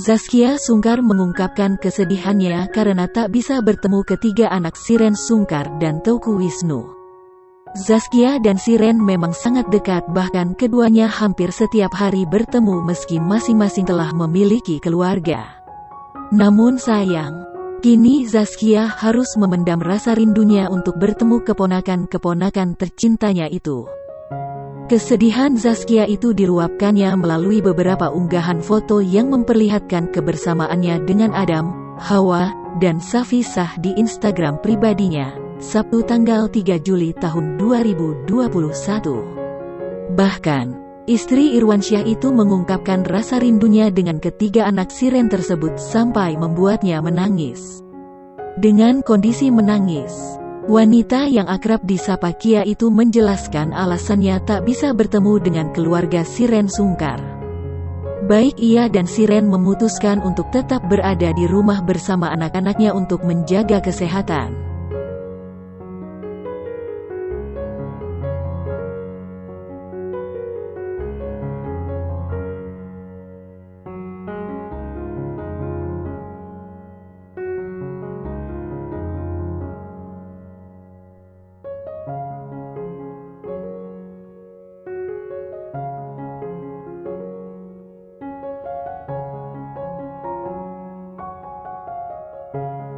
Zaskia Sungkar mengungkapkan kesedihannya karena tak bisa bertemu ketiga anak Shireen Sungkar dan Teuku Wisnu. Zaskia dan Shireen memang sangat dekat, bahkan keduanya hampir setiap hari bertemu meski masing-masing telah memiliki keluarga. Namun sayang, kini Zaskia harus memendam rasa rindunya untuk bertemu keponakan-keponakan tercintanya itu. Kesedihan Zaskia itu diluapkannya melalui beberapa unggahan foto yang memperlihatkan kebersamaannya dengan Adam, Hawa, dan Safisah di Instagram pribadinya, Sabtu tanggal 3 Juli tahun 2021. Bahkan, istri Irwansyah itu mengungkapkan rasa rindunya dengan ketiga anak Shireen tersebut sampai membuatnya menangis. Dengan kondisi menangis, wanita yang akrab disapa Kia itu menjelaskan alasannya tak bisa bertemu dengan keluarga Shireen Sungkar. Baik ia dan Shireen memutuskan untuk tetap berada di rumah bersama anak-anaknya untuk menjaga kesehatan.